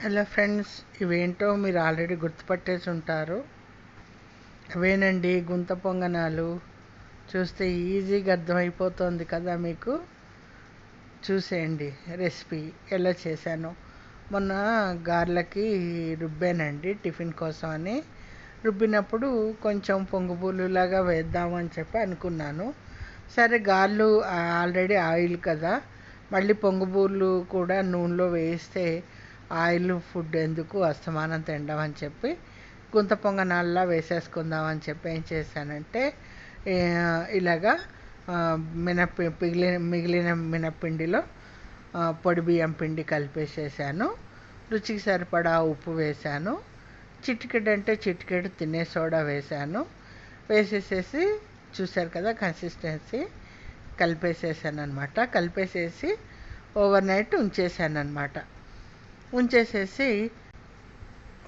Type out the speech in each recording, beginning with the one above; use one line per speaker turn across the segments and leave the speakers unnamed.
Hello friends, ఇవేంటో మీరు already గుర్తుపట్టేసి ఉంటారు. అవేనండి గుంత పొంగనాలు. చూస్తే ఈజీగా అర్థమైపోతుంది కదా మీకు. చూసేయండి రెసిపీ ఎలా చేశాను. మొన్న గార్లకి రుబ్బానండి టిఫిన్ కోసం అని. రుబ్బినప్పుడు కొంచెం పొంగుబూలులాగా వేద్దామని చెప్పి అనుకున్నాను. సరే, గార్లు ఆల్రెడీ ఆయిల్ కదా, మళ్ళీ పొంగుబూలు కూడా నూనెలో వేస్తే ఆయిల్ ఫుడ్ ఎందుకు అస్తమానం తినడం అని చెప్పి గుంత పొంగనాల్లా వేసేసుకుందామని చెప్పి ఏం చేశానంటే, ఇలాగా మిగిలిన మినప్పిండిలో పొడి బియ్యం పిండి కలిపేసేసాను. రుచికి సరిపడా ఉప్పు వేశాను. చిటికెడు తినే సోడా వేశాను. వేసేసేసి చూశారు కదా కన్సిస్టెన్సీ. కలిపేసేసాను అనమాట. కలిపేసేసి ఓవర్ నైట్ ఉంచేసాను అనమాట. ఉంచేసేసి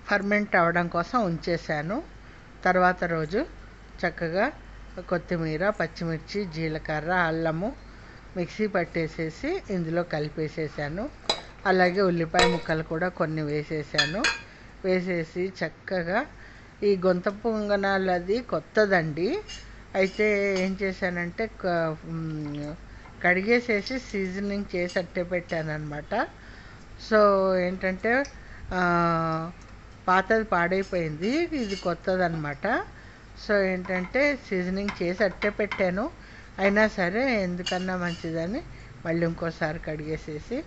ఫర్మెంట్ అవ్వడం కోసం ఉంచేసాను. తర్వాత రోజు చక్కగా కొత్తిమీర, పచ్చిమిర్చి, జీలకర్ర, అల్లము మిక్సీ పట్టేసేసి ఇందులో కలిపేసేసాను. అలాగే ఉల్లిపాయ ముక్కలు కూడా కొన్ని వేసేసాను. వేసేసి చక్కగా ఈ గొంత పొంగనాలు అది కొత్తదండి. అయితే ఏం చేశానంటే కడిగేసేసి సీజనింగ్ చేసి అట్టే పెట్టాను అనమాట. సో ఏంటంటే పాతది పాడైపోయింది, ఇది కొత్తదనమాట. సో ఏంటంటే సీజనింగ్ చేసి అట్టే పెట్టాను. అయినా సరే ఎందుకన్నా మంచిదని మళ్ళీ ఇంకోసారి కడిగేసేసి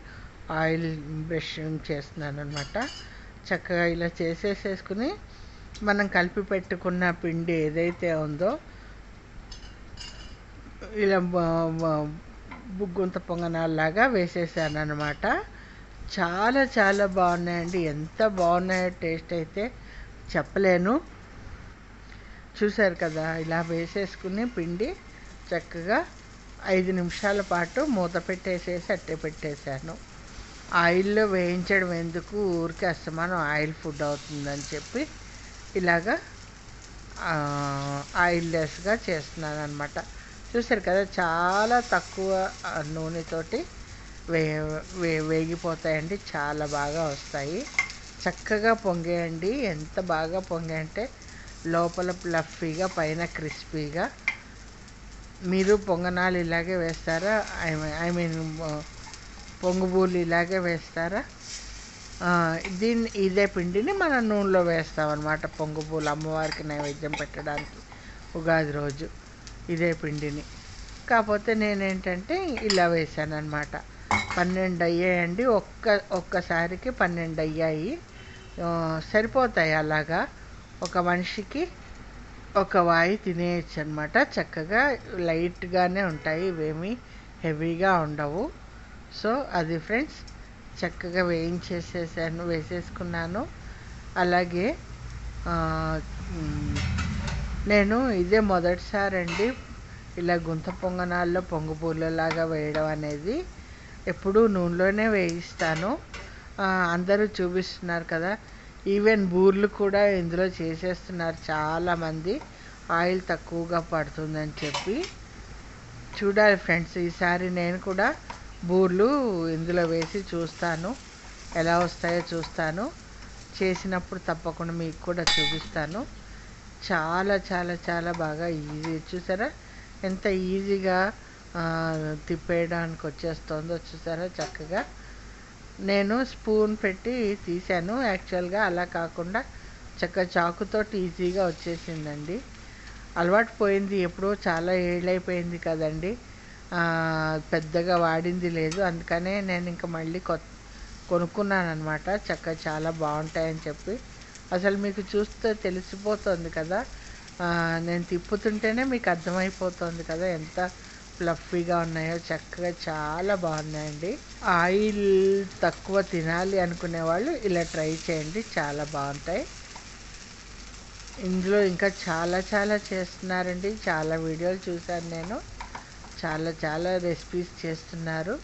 ఆయిల్ బ్రషింగ్ చేస్తున్నాను అనమాట. చక్కగా ఇలా చేసేసేసుకుని మనం కలిపి పెట్టుకున్న పిండి ఏదైతే ఉందో ఇలా గుంత పొంగనాల్లాగా వేసేసాను అనమాట. చాలా చాలా బాగున్నాయండి. ఎంత బాగున్నాయో టేస్ట్ అయితే చెప్పలేను. చూశారు కదా, ఇలా వేసేసుకుని పిండి చక్కగా 5 నిమిషాల పాటు మూత పెట్టేసేసి అట్టే పెట్టేశాను. ఆయిల్లో వేయించడం ఎందుకు, ఊరికే అస్తమానం ఆయిల్ ఫుడ్ అవుతుందని చెప్పి ఇలాగా ఆయిల్ లెస్గా చేస్తున్నాను అనమాట. చూశారు కదా, చాలా తక్కువ నూనెతోటి వేగిపోతాయండి. చాలా బాగా వస్తాయి. చక్కగా పొంగేయండి. ఎంత బాగా పొంగాయంటే లోపల ఫ్లఫీగా, పైన క్రిస్పీగా. మీరు పొంగనాలు ఇలాగే వేస్తారా? ఐ మీన్ పొంగుబూలు ఇలాగే వేస్తారా? ఇదే పిండిని మనం నూనెలో వేస్తామన్నమాట. పొంగుబూలు అమ్మవారికి నైవేద్యం పెట్టడానికి ఉగాది రోజు ఇదే పిండిని. కాకపోతే నేనేంటంటే ఇలా వేసాను అనమాట. 12 అయ్యాయండి. ఒక్కసారికి 12 అయ్యాయి. సరిపోతాయి. అలాగా ఒక మనిషికి ఒక వాయి తినేయచ్చు అనమాట. చక్కగా లైట్గానే ఉంటాయి, ఇవేమీ హెవీగా ఉండవు. సో అది ఫ్రెండ్స్, చక్కగా వేసేసుకున్నాను. అలాగే నేను ఇదే మొదటిసారండి ఇలా గుంత పొంగనాల్లో పొంగుపూలలాగా వేయడం అనేది. ఎప్పుడూ నూనెలోనే వేయిస్తాను. అందరూ చూపిస్తున్నారు కదా, ఈవెన్ బూర్లు కూడా ఇందులో చేసేస్తున్నారు చాలామంది, ఆయిల్ తక్కువగా పడుతుందని చెప్పి. చూడాలి ఫ్రెండ్స్, ఈసారి నేను కూడా బూర్లు ఇందులో వేసి చూస్తాను, ఎలా వస్తాయో చూస్తాను. చేసినప్పుడు తప్పకుండా మీకు కూడా చూపిస్తాను. చాలా చాలా చాలా బాగా ఈజీ. చూసారా ఎంత ఈజీగా తిప్పేయడానికి వచ్చేస్తుందో. చూసారా చక్కగా. నేను స్పూన్ పెట్టి తీసాను, యాక్చువల్గా అలా కాకుండా చక్కగా చాకుతోటి ఈజీగా వచ్చేసిందండి. అలవాటు పోయింది, ఎప్పుడో చాలా ఏళ్ళైపోయింది కదండి, పెద్దగా వాడింది లేదు. అందుకనే నేను ఇంకా మళ్ళీ కొనుక్కున్నాను అనమాట. చక్కగా చాలా బాగుంటాయని చెప్పి. అసలు మీకు చూస్తే తెలిసిపోతుంది కదా, నేను తిప్పుతుంటేనే మీకు అర్థమైపోతుంది కదా ఎంత ఫ్లఫీగా ఉన్నాయో. చక్కగా చాలా బాగున్నాయండి. ఆయిల్ తక్కువ తినాలి అనుకునే వాళ్ళు ఇలా ట్రై చేయండి, చాలా బాగుంటాయి. ఇందులో ఇంకా చాలా చాలా చేస్తున్నారండి. చాలా వీడియోలు చూశాను నేను. చాలా చాలా రెసిపీస్ చేస్తున్నారు.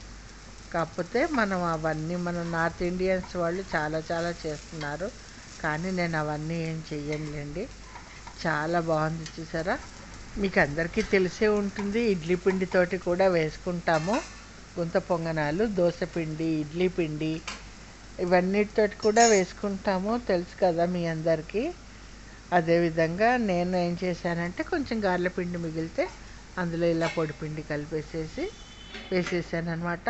కాకపోతే మనం నార్త్ ఇండియన్స్ వాళ్ళు చాలా చాలా చేస్తున్నారు, కానీ నేను అవన్నీ ఏం చెయ్యనులేండి. చాలా బాగుంది. చూసారా, మీకు అందరికీ తెలిసే ఉంటుంది, ఇడ్లీ పిండితోటి కూడా వేసుకుంటాము గుంత పొంగనాలు. దోశ పిండి, ఇడ్లీ పిండి, ఇవన్నిటితోటి కూడా వేసుకుంటాము, తెలుసు కదా మీ అందరికీ. అదేవిధంగా నేను ఏం చేశానంటే కొంచెం గారెల పిండి మిగిలితే అందులో ఇలా పొడిపిండి కలిపేసేసి వేసేసాను అనమాట.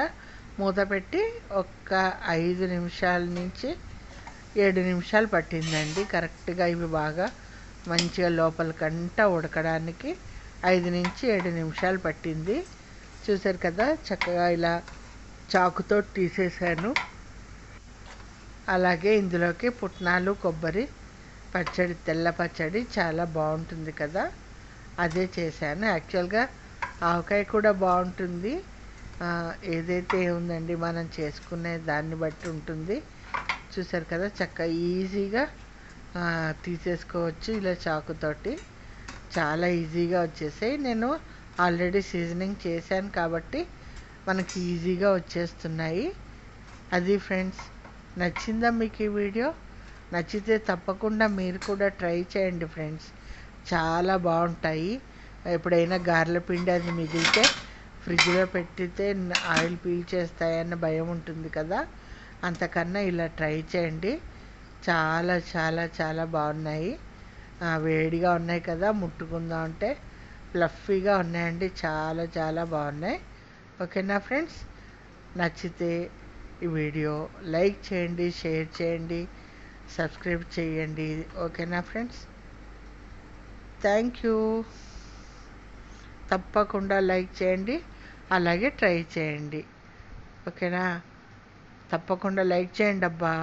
మూత పెట్టి ఒక 5 నిమిషాల నుంచి 7 నిమిషాలు పట్టిందండి కరెక్ట్గా. ఇవి బాగా మంచిగా లోపలికంటా ఉడకడానికి 5 నుంచి 7 నిమిషాలు పట్టింది. చూసారు కదా, చక్కగా ఇలా చాకుతో తీసేసాను. అలాగే ఇందులోకి పుట్నాలు, కొబ్బరి పచ్చడి, తెల్ల పచ్చడి చాలా బాగుంటుంది కదా, అదే చేశాను. యాక్చువల్గా ఆవకాయ కూడా బాగుంటుంది. ఏదైతే ఉందండి, మనం చేసుకునే దాన్ని బట్టి ఉంటుంది. చూసారు కదా, చక్కగా ఈజీగా తీసేసుకోవచ్చు ఇలా చాకుతోటి. చాలా ఈజీగా వచ్చేసాయి. నేను ఆల్రెడీ సీజనింగ్ చేశాను కాబట్టి మనకి ఈజీగా వచ్చేస్తున్నాయి. అది ఫ్రెండ్స్, నచ్చిందా మీకు ఈ వీడియో? నచ్చితే తప్పకుండా మీరు కూడా ట్రై చేయండి ఫ్రెండ్స్, చాలా బాగుంటాయి. ఎప్పుడైనా గారెల పిండి అది మిగిలితే ఫ్రిడ్జ్లో పెట్టితే ఆయిల్ పీల్చేస్తాయన్న భయం ఉంటుంది కదా, అంతకన్నా ఇలా ట్రై చేయండి. చాలా చాలా చాలా బాగున్నాయి. వేడిగా ఉన్నాయి కదా, ముట్టుకుందాం అంటే ఫ్లఫీగా ఉన్నాయండి, చాలా చాలా బాగున్నాయి. ఓకేనా ఫ్రెండ్స్, నచ్చితే ఈ వీడియో లైక్ చేయండి, షేర్ చేయండి, సబ్స్క్రైబ్ చేయండి. ఓకేనా ఫ్రెండ్స్, థ్యాంక్ యూ. తప్పకుండా లైక్ చేయండి, అలాగే ట్రై చేయండి. ఓకేనా, తప్పకుండా లైక్ చేయండి అబ్బా.